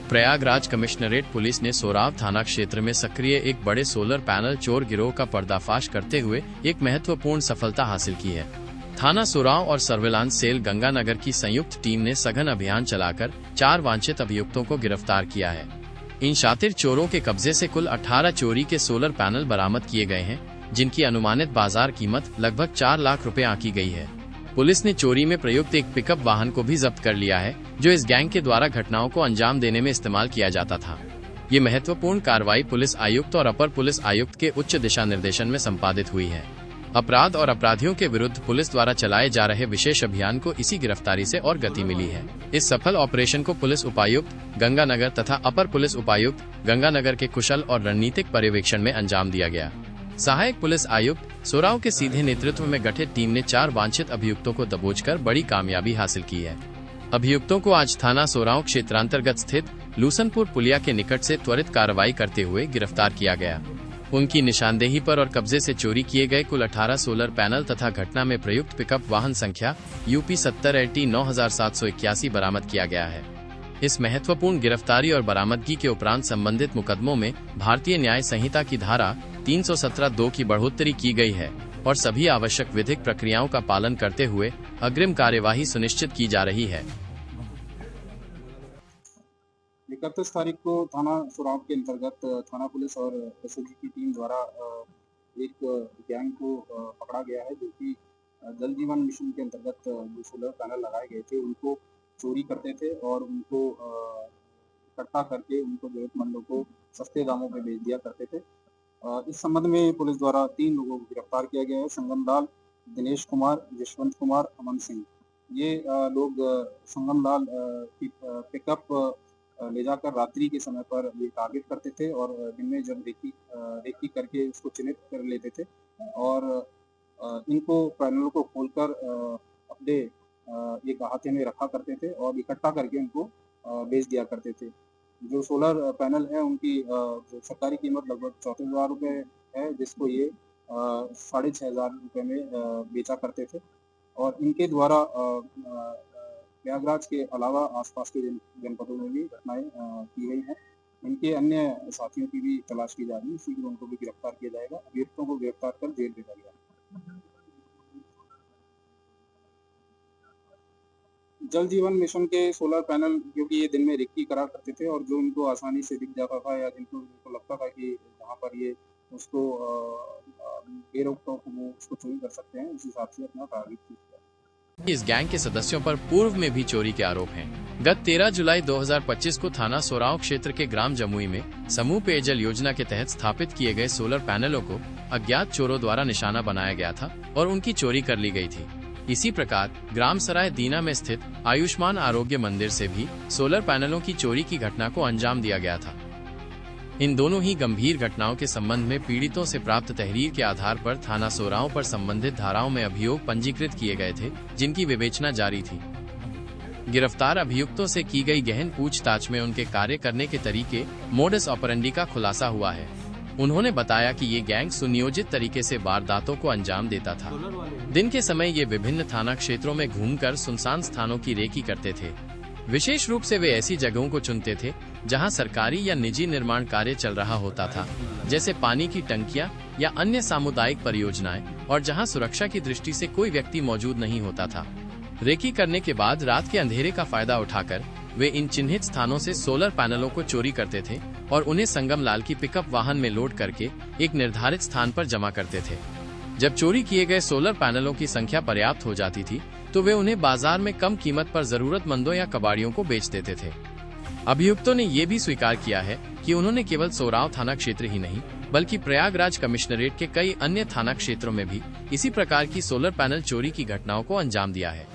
Prayagraj commissionerate police ने सोराव थाना क्षेत्र में सक्रिय एक बड़े सोलर पैनल चोर गिरोह का पर्दाफाश करते हुए एक महत्वपूर्ण सफलता हासिल की है। थाना सोराव और सर्विलांस सेल गंगानगर की संयुक्त टीम ने सघन अभियान चलाकर 4 वांछित अभियुक्तों को गिरफ्तार किया है। इन शातिर चोरों के कब्जे से कुल 18 चोरी के सोलर पैनल बरामद किए गए हैं, जिनकी अनुमानित बाजार कीमत लगभग 4 लाख रुपए आंकी गई है। पुलिस ने चोरी में प्रयुक्त एक पिकअप वाहन को भी जब्त कर लिया है, जो इस गैंग के द्वारा घटनाओं को अंजाम देने में इस्तेमाल किया जाता था। ये महत्वपूर्ण कार्रवाई पुलिस आयुक्त और अपर पुलिस आयुक्त के उच्च दिशा निर्देशन में संपादित हुई है। अपराध और अपराधियों के विरुद्ध पुलिस द्वारा चलाए जा रहे विशेष अभियान को इसी गिरफ्तारी से और गति मिली है। इस सफल ऑपरेशन को पुलिस उपायुक्त गंगानगर तथा अपर पुलिस उपायुक्त गंगानगर के कुशल और रणनीतिक पर्यवेक्षण में अंजाम दिया गया। सहायक पुलिस आयुक्त सोराव के सीधे नेतृत्व में गठित टीम ने 4 वांछित अभियुक्तों को दबोचकर बड़ी कामयाबी हासिल की है। अभियुक्तों को आज थाना सोराव क्षेत्रांतर्गत स्थित लूसनपुर पुलिया के निकट से त्वरित कार्रवाई करते हुए गिरफ्तार किया गया। उनकी निशानदेही पर और कब्जे से चोरी किए गए कुल 18 सोलर पैनल तथा घटना में प्रयुक्त पिकअप वाहन संख्या UP 70LT 9781 बरामद किया गया है। इस महत्वपूर्ण गिरफ्तारी और बरामदगी के उपरांत संबंधित मुकदमों में भारतीय न्याय संहिता की धारा 317(2) की बढ़ोतरी की गई है और सभी आवश्यक विधिक प्रक्रियाओं का पालन करते हुए अग्रिम कार्यवाही सुनिश्चित की जा रही है। 31 तारीख को थाना सोराव के अंतर्गत थाना पुलिस और SOG की टीम द्वारा एक गैंग को पकड़ा गया है, जो कि जल जीवन मिशन के अंतर्गत जो सोलर पैनल लगाए गए थे उनको चोरी करते थे और उनको इकट्ठा करके उनको जरूरतमंदों को सस्ते दामों पर बेच दिया करते थे। इस संबंध में पुलिस द्वारा 3 लोगों को गिरफ्तार किया गया है। संगम लाल, दिनेश कुमार, यशवंत कुमार, अमन सिंह। ये लोग संगम लाल की पिकअप ले जाकर रात्रि के समय पर ये टारगेट करते थे और दिन में जब रेकी करके उसको चिन्हित कर लेते थे और इनको पैनलों को खोलकर अपने एक अहाते में रखा करते थे और इकट्ठा करके उनको बेच दिया करते थे। जो सोलर पैनल है उनकी जो सरकारी कीमत लगभग 34,000 रुपये है, जिसको ये 6,500 रुपये में बेचा करते थे और इनके द्वारा प्रयागराज के अलावा आसपास के जनपदों में भी घटनाएं की गई हैं। इनके अन्य साथियों की भी तलाश की जा रही है, शीघ्र उनको भी गिरफ्तार किया जाएगा। अभियुक्तों को गिरफ्तार कर जेल भेजा गया। जल जीवन मिशन के सोलर पैनल, क्योंकि ये दिन में रेकी करा करते थे और जो इनको आसानी से दिख जाता था या जिनको लगता था कि जहाँ पर ये उसको बेरोकटोक वो उसको चोरी कर सकते हैं, उस हिसाब से अपना टारगेट किया। इस गैंग के सदस्यों पर पूर्व में भी चोरी के आरोप हैं। गत 13 जुलाई 2025 को थाना सोराव क्षेत्र के ग्राम जमुई में समूह पेयजल योजना के तहत स्थापित किए गए सोलर पैनलों को अज्ञात चोरों द्वारा निशाना बनाया गया था और उनकी चोरी कर ली गई थी। इसी प्रकार ग्राम सराय दीना में स्थित आयुष्मान आरोग्य मंदिर से भी सोलर पैनलों की चोरी की घटना को अंजाम दिया गया था। इन दोनों ही गंभीर घटनाओं के संबंध में पीड़ितों से प्राप्त तहरीर के आधार पर थाना सोराव पर संबंधित धाराओं में अभियोग पंजीकृत किए गए थे, जिनकी विवेचना जारी थी। गिरफ्तार अभियुक्तों से की गई गहन पूछताछ में उनके कार्य करने के तरीके, मोडस ऑपरेंडी का खुलासा हुआ है। उन्होंने बताया कि ये गैंग सुनियोजित तरीके से वारदातों को अंजाम देता था। दिन के समय ये विभिन्न थाना क्षेत्रों में घूमकर सुनसान स्थानों की रेकी करते थे। विशेष रूप से वे ऐसी जगहों को चुनते थे जहां सरकारी या निजी निर्माण कार्य चल रहा होता था, जैसे पानी की टंकियां या अन्य सामुदायिक परियोजनाएं, और जहां सुरक्षा की दृष्टि से कोई व्यक्ति मौजूद नहीं होता था। रेकी करने के बाद रात के अंधेरे का फायदा उठाकर वे इन चिन्हित स्थानों से सोलर पैनलों को चोरी करते थे और उन्हें संगम लाल की पिकअप वाहन में लोड करके एक निर्धारित स्थान पर जमा करते थे। जब चोरी किए गए सोलर पैनलों की संख्या पर्याप्त हो जाती थी तो वे उन्हें बाजार में कम कीमत पर जरूरतमंदों या कबाड़ियों को बेच देते थे। अभियुक्तों ने ये भी स्वीकार किया है कि उन्होंने केवल सोराव थाना क्षेत्र ही नहीं बल्कि प्रयागराज कमिश्नरेट के कई अन्य थाना क्षेत्रों में भी इसी प्रकार की सोलर पैनल चोरी की घटनाओं को अंजाम दिया है।